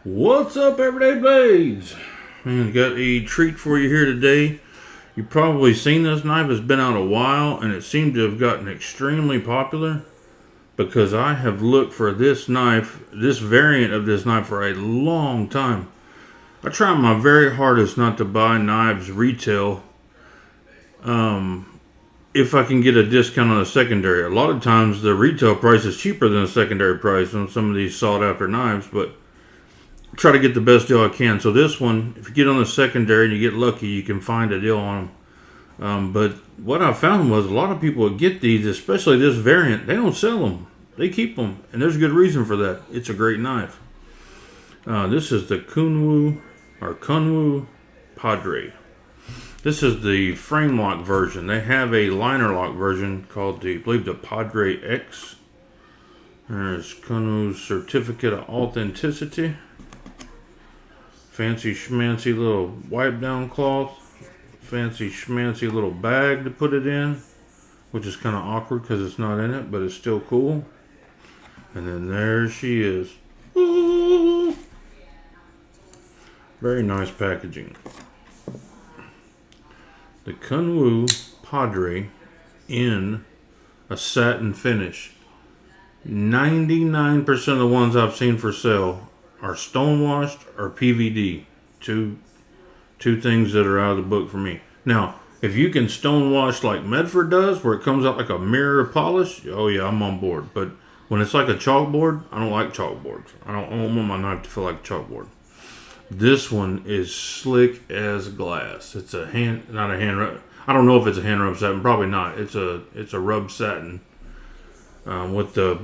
What's up, Everyday Blades? Man, got a treat for you here today. You've probably seen this knife. It's been out a while, and it seemed to have gotten extremely popular because I have looked for this knife, this variant of this knife, for a long time. I try my very hardest not to buy knives retail if I can get a discount on a secondary. A lot of times the retail price is cheaper than a secondary price on some of these sought after knives, but try to get the best deal I can. So this one, if you get on the secondary and you get lucky, you can find a deal on them. But what I found was a lot of people that get these, especially this variant, they don't sell them. They keep them, and there's a good reason for that. It's a great knife. This is the Kunwu Padre. This is the frame lock version. They have a liner lock version called I believe the Padre X. There's Kunwu's certificate of authenticity. Fancy schmancy little wipe down cloth. Fancy schmancy little bag to put it in, which is kind of awkward because it's not in it, but it's still cool. And then there she is. Ooh. Very nice packaging. The Kunwu Padre in a satin finish. 99% of the ones I've seen for sale are stonewashed or PVD. Two things that are out of the book for me. Now, if you can stonewash like Medford does, where it comes out like a mirror polish, oh yeah, I'm on board. But when it's like a chalkboard, I don't like chalkboards. I don't want my knife to feel like a chalkboard. This one is slick as glass. It's a not a hand rub. I don't know if it's a hand rub satin. Probably not. It's a rub satin with the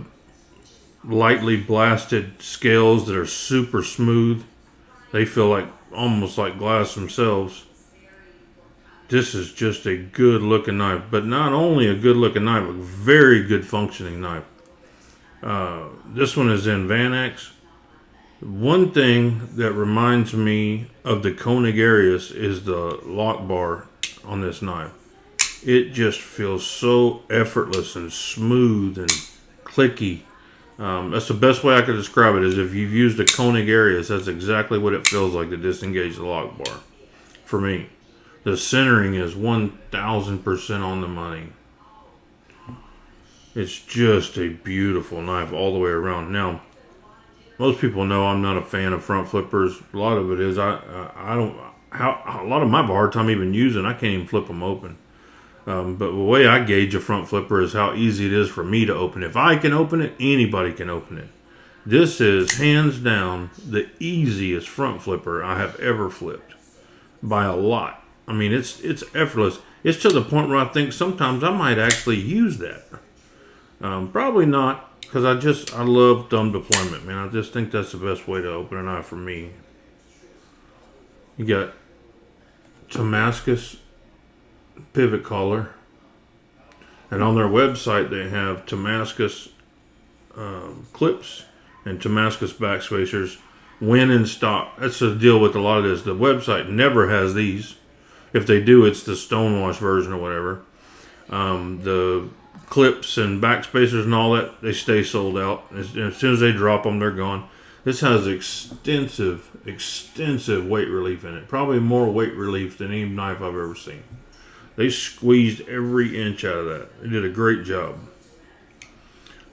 lightly blasted scales that are super smooth. They feel like almost like glass themselves. This is just a good looking knife, but not only a good looking knife, a very good functioning knife. This one is in Van-X. One thing that reminds me of the Koenig Arius is the lock bar on this knife. It just feels so effortless and smooth and clicky. That's the best way I could describe it, is if you've used a Koenig Arius, that's exactly what it feels like to disengage the lock bar. For me, the centering is 1000% on the money. It's just a beautiful knife all the way around. Now, most people know I'm not a fan of front flippers. A lot of it is I don't. A lot of them I have a hard time even using. I can't even flip them open. But the way I gauge a front flipper is how easy it is for me to open. If I can open it, anybody can open it. This is hands down the easiest front flipper I have ever flipped, by a lot. I mean, it's effortless. It's to the point where I think sometimes I might actually use that. Probably not, because I love thumb deployment, man. I just think that's the best way to open a knife for me. You got Damascus pivot collar, and on their website they have Damascus clips and Damascus backspacers when in stock. That's the deal with a lot of this. The website never has these. If they do, it's the stonewash version or whatever. The clips and backspacers and all that, they stay sold out. As soon as they drop them, they're gone. This has extensive weight relief in it. Probably more weight relief than any knife I've ever seen. They squeezed every inch out of that. They did a great job.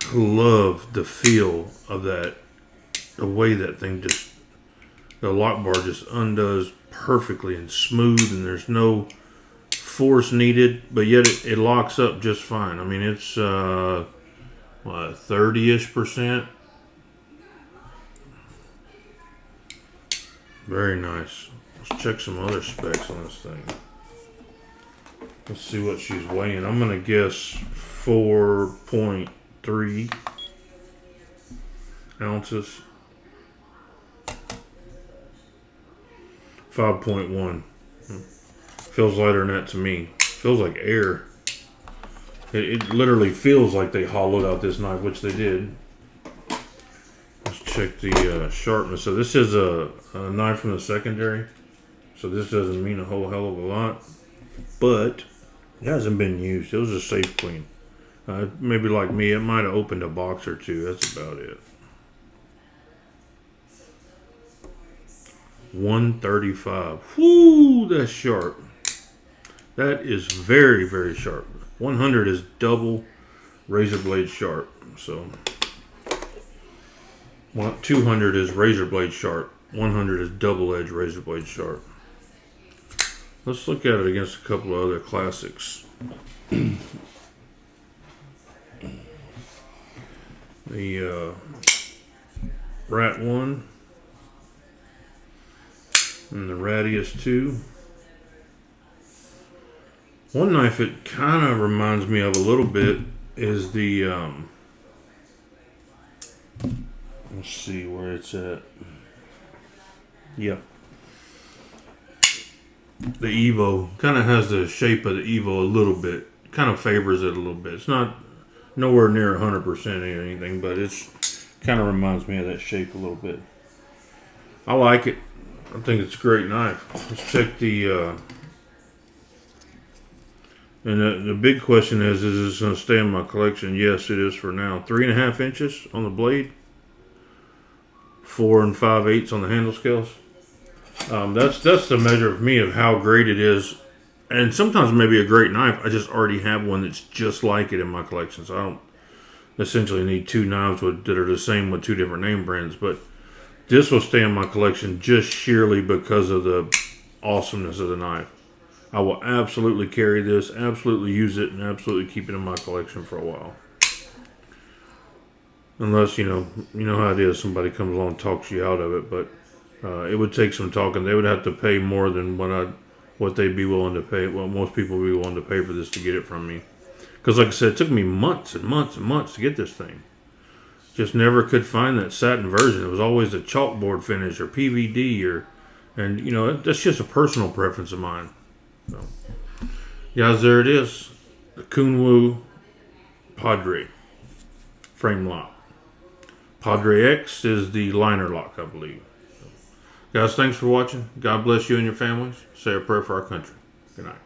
I love the feel of that. The way that thing just, the lock bar just undoes perfectly and smooth, and there's no force needed, but yet it locks up just fine. I mean, it's 30-ish%. Very nice. Let's check some other specs on this thing. Let's see what she's weighing. I'm gonna guess 4.3 ounces. 5.1. Feels lighter than that to me. Feels like air. It literally feels like they hollowed out this knife, which they did. Let's check the sharpness. So this is a knife from the secondary. So this doesn't mean a whole hell of a lot. But it hasn't been used. It was a safe clean. Maybe like me, it might have opened a box or two. That's about it. 135. Whoo, that's sharp. That is very, very sharp. 100 is double razor blade sharp. So 200 is razor blade sharp. 100 is double edge razor blade sharp. Let's look at it against a couple of other classics. The Rat 1 and the Radius 2. One knife it kind of reminds me of a little bit is the, let's see where it's at. Yep. The Evo kind of has the shape of the Evo a little bit. Kind of favors it a little bit. It's not nowhere near 100% or anything, but it's kind of reminds me of that shape a little bit. I like it. I think it's a great knife. Let's check the... And the big question is this going to stay in my collection? Yes, it is for now. 3.5 inches on the blade. 4 5/8 on the handle scales. That's the measure of me of how great it is. And sometimes maybe a great knife. I just already have one that's just like it in my collection. So I don't essentially need two knives that are the same with two different name brands. But this will stay in my collection just sheerly because of the awesomeness of the knife. I will absolutely carry this, absolutely use it, and absolutely keep it in my collection for a while. Unless, you know how it is, somebody comes along and talks you out of it, but it would take some talking. They would have to pay more than what they'd be willing to pay, well, most people would be willing to pay for this to get it from me. Because like I said, it took me months and months and months to get this thing. Just never could find that satin version. It was always a chalkboard finish or PVD and that's just a personal preference of mine. So, guys, there it is. The Kunwu Padre frame lock. Padre X is the liner lock, I believe. So, guys, thanks for watching. God bless you and your families. Say a prayer for our country. Good night.